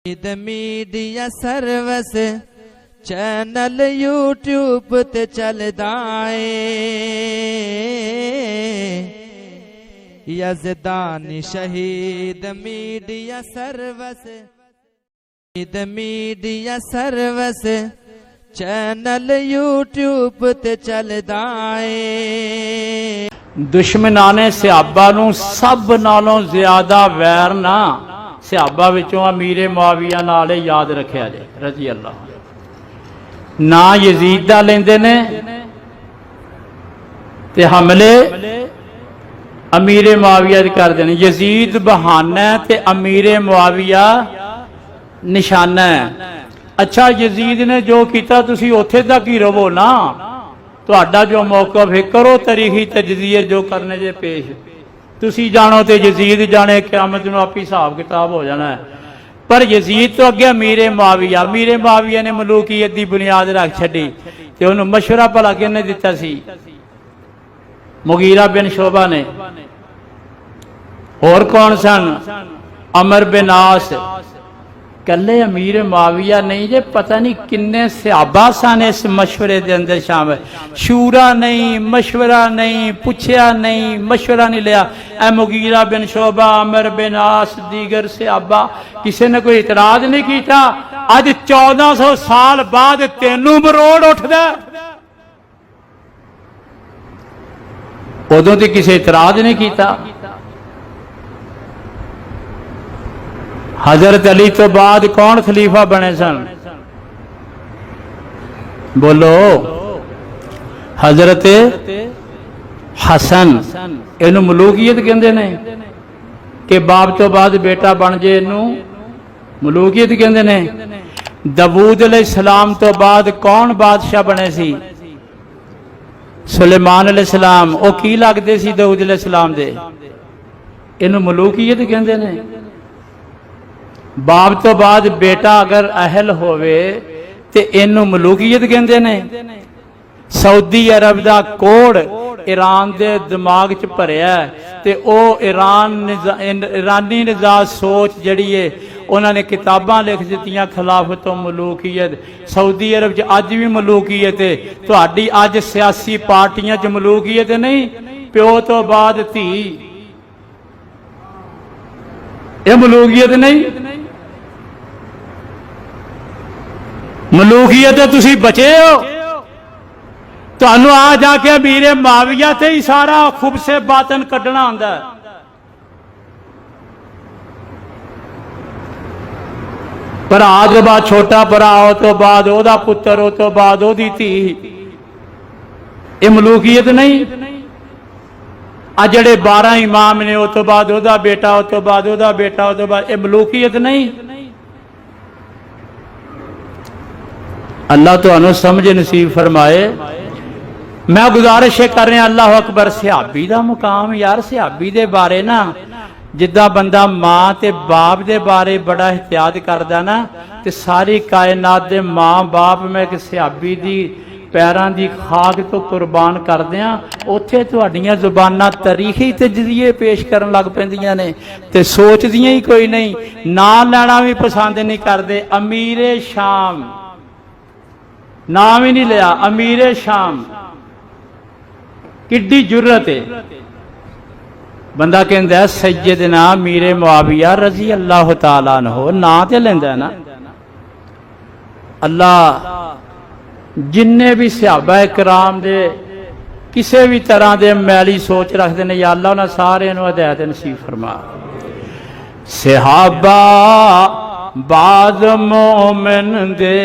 Media service channel YouTube ते चलदा है यज़दानी शहीद मीडिया सर्विस चैनल यूट्यूब ते चलदा है। दुश्मनां ने सहाबा नूं सब नालों ज्यादा वैर ना सहाबा विचों अमीरे मुआविया नाल याद रखिया जे रजी अल्लाह ना यजीद दा लेंदे ने ते हमले अमीरे मुआविया करते हैं। यजीद बहाना है ते अमीरे मुआविया निशाना है। अच्छा यजीद ने जो किया तुसी उत्थे तक ही रवो ना, तुहाडा जो मौका है करो तारीखी तजज़िये जो करने जे पेश तुसी जानो ते यजीद जाने क़यामत नूं आपी हिसाब किताब हो जाना है। पर यजीद तो अगे अमीरे मुआविया ने मलूकीयत की बुनियाद रख छड्डी ते उन्होंने मशवरा भला किहने दिता सी? मुगीरा बिन शोबा ने। होर कौन सन? अमर बिन आस। कल्ले अमीर मुआविया नहीं जे, पता नहीं किन्ने सहाबा सन इस मशवरे के अंदर शामिल। शूरा नहीं, मशवरा नहीं, पूछया नहीं, मशवरा नहीं लिया। ए मुगीरा बिन शोबा, अमर बिन आस, दीगर सहाबा किसी ने कोई इतराज नहीं किया। अज 1400 साल बाद तेनू मरोड़ उठदा, उदों तो किसी इतराज नहीं किया। हजरत अली तो बाद कौन खलीफा बने सन? बोलो। हजरत हसन। इनू मलूकीयत कहते ने कि बाप तो बाद बेटा बन जाए, इनू मलूकीयत कहते ने। दाऊद अलैहिस्सलाम तो बाद कौन बादशाह बने सी? सुलेमान अलैहिस्सलाम। वो की लगते सी दाऊद अलैहिस्सलाम दे? इनू मलूकीयत कहते ने। बाप तो बाद बेटा अगर अहल होवे ते इनू मलूकीयत कहते ने। सऊदी अरब का कोड ईरान के दिमाग च भरिया ते ओ ईरानी निजाज सोच जड़ी है उन्होंने किताबां लिख दित्तियां खिलाफत मलूकीयत। सऊदी अरब च अज भी मलूकीयत है। तुहाडी अज सियासी पार्टियां च मलूकीयत नहीं, प्यो तो बाद धी, ये मलूकीयत नहीं। मलूकीयत तुसी बचे हो। तुहानू आ जाके अमीरे मुआविया ते ही सारा खुब से बातन कढ़ना आंदा है। भरा तो बाद छोटा भरा, ओ तो बाद ओदा पुत्र, ओ तो बाद ओदी धी, ये मलूकीयत नहीं। आ जड़े 12 इमाम ने, ओ तो बाद ओदा बेटा, ओ तो बाद ओदा बेटा, ओ तो बाद, ये मलूकीयत नहीं। अल्लाह तो समझ नसीब फरमाए। मैं गुजारिश कर रहा अल्लाह अकबर। सहाबी का मुकाम यार, सहाबी दे बारे ना जिदा बंदा मां ते बाप दे बारे बड़ा एहतियात करदा ना, ते सारी कायनात दे मां बाप मैं एक सहाबी दी पैरां दी खाक तो कुर्बान कर दियां। उत्थे तुहाडीआं जुबानां तारीखी तजज़िये पेश करन लग पैंदियां ने ते सोचदियां ही कोई नहीं, नाम लैना भी पसंद नहीं करते। अमीरे शाम नाम ही नहीं लिया, अमीरे शाम। किड्डी जुर्रत है। बंदा कहता है सैयदना अमीरे मुआविया रजी अल्लाह तआला अन्हु, ना ते लेंदा ना। अल्लाह जिन्ने भी सहाबा कराम दे किसी भी तरह के मैली सोच रखते हैं, या अल्लाह उन्हें सारे हिदायत नसीब फरमा। सहाबा बाद मोमिन दे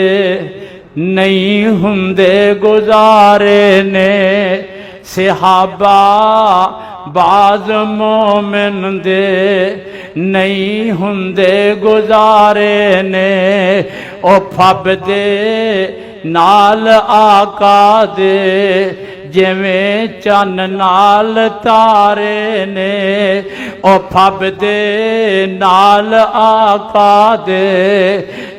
नहीं हुंदे गुजारे ने, सहाबा बाज मोमिन दे नहीं हुंदे गुजारे ने। ओ फब दे नाल आका दे जिवें चन नाल तारे ने। ओ फब दे नाल आका दे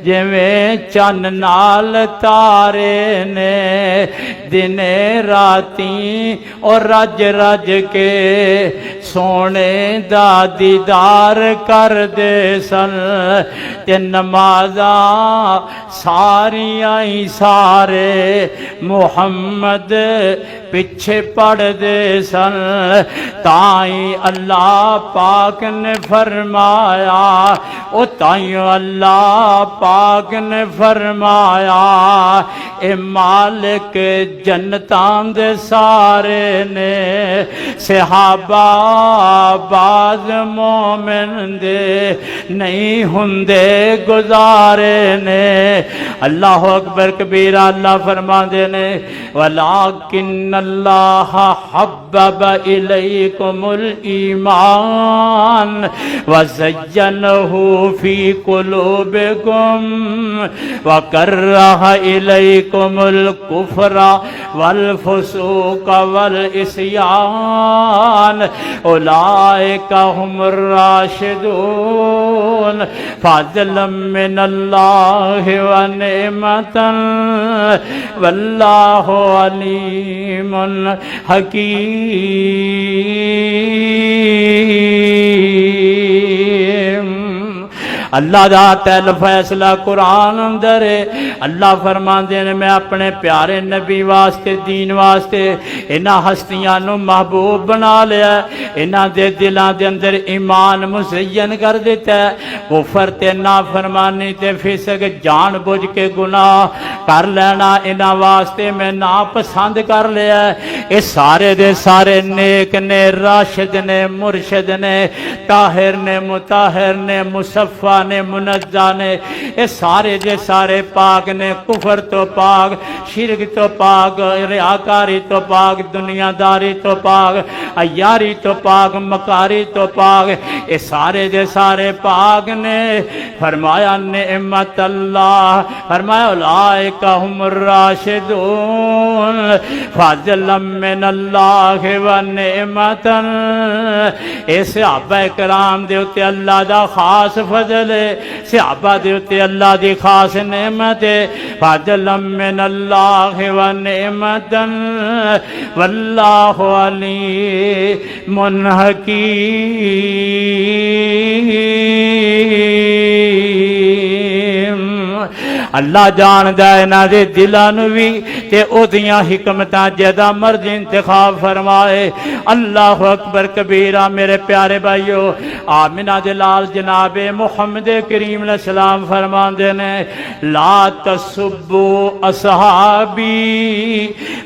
जिवें चन नाल तारे ने। दिने राती और रज रज के सोने दा दीदार कर दे सन ते नमाजा सारियां ही सारे मुहम्मद पिछे पढ़ दे सन। ताई अल्लाह पाक ने फरमाया ओ ताई अल्लाह पाक ने फरमाया ए मालिक जन्नतां दे सारे ने सहाबा बाज मोमिन दे नहीं हुंदे गुजारे ने। अल्लाह अकबर कबीरा। अल्लाह फरमाते ने वलाकिन अल्लाह हब्बब इलैकुमुल ईमान व ज़य्यनहु फी कुलूबिकुम व कररह इलैकुमुल कुफ्रा वल फुसूक वल इस्यान उलाइका हुमुर राशिदून फज़लन मिनल्लाहि व निअमतन वल्लाहु अलीमुन हकीम। अल्लाह दा तैल फैसला कुरान अंदर है। अल्लाह फरमाते ने मैं अपने प्यारे नबी वास्ते दीन वास्ते इन्हां हस्तियां नू महबूब बना लिया, इन्हां दे दिलां दे अंदर ईमान मुज़य्यन कर दिता है। कुफर ते नाफरमानी ते फिसक जान बुझ के गुनाह कर लेना इन्हां वास्ते मैं ना पसंद कर लिया। ये सारे दे सारे नेक ने, राशिद ने, मुर्शिद ने, ताहिर ने, मुताहिर ने, मुसफ़ा ने, मुनज़्ज़ा ने, ये सारे जे सारे पाक ने। कुफर तो पाक, शिरक तो पाक, रियाकारी तो पाक, दुनियादारी तो पाक, अयारी तो पाक, मकारी तो पाक, ये सारे जे सारे पाक ने। फरमाया नेमत अल्लाह, फरमाया उलाइका हुमुर राशिदून फज़लन मिनल्लाहि व निअमतन। ए सहाबा कराम दे उत्ते अल्लाह दा खास फजल है, सहाबा दे उत्ते अल्लाह दी खास नेमत है। फज़लन मिनल्लाहि व निअमतन वल्लाहु अलीमुन हकीम। अल्लाह जानदा इन्हां दे दिलां नूं वी ते ओदियां हिकमतां जदा मर्जी इंतखाब फरमाए। अल्लाह अकबर कबीरा। मेरे प्यारे भाइयों, आमिना दे लाल जनाबे मुहम्मद करीम अलैहिस्सलाम फरमांदे ने ला तसुब्बू असहाबी,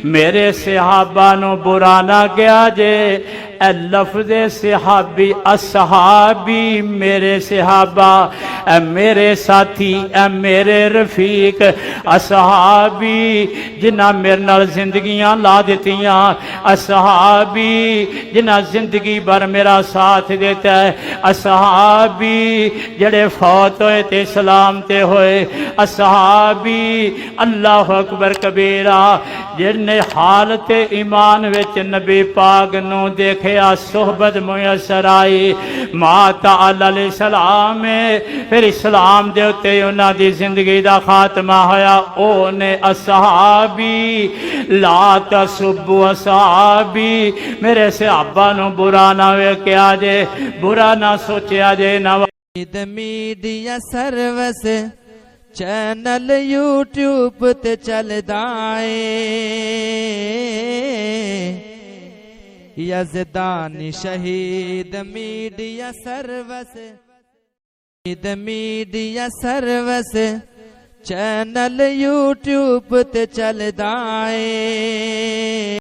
मेरे सहाबा नूं बुरा ना कहा जे। ए लफ्ज़े सहाबी असहाबी मेरे सहाबा, ए मेरे साथी, ए मेरे रफीक, असहाबी जिन्हां मेरे नाल जिंदगियां ला दित्तियां, असहाबी जिन्हां जिंदगी भर मेरा साथ देता है, असहाबी जड़े फौत होए ते इस्लाम ते होए, असहाबी अल्लाह अकबर कबीरा जिन्हें हालत ईमान विच नबी पाक नूं देखे सोहबत मुयसर आई। माता अलैहिस्सलाम फिर इस्लाम दे उत्ते उन्हां दी जिंदगी दा खात्मा होया। ओने असहाबी ला तसुब्बू असहाबी, मेरे सहाबा नूं बुरा ना वेख्या जे, बुरा ना सोचिया जे ना। मीडिया सर्विस चैनल यूट्यूब ते चलदा है। यज़दानी शहीद मीडिया सर्विस चैनल यूट्यूब ते चलदा है।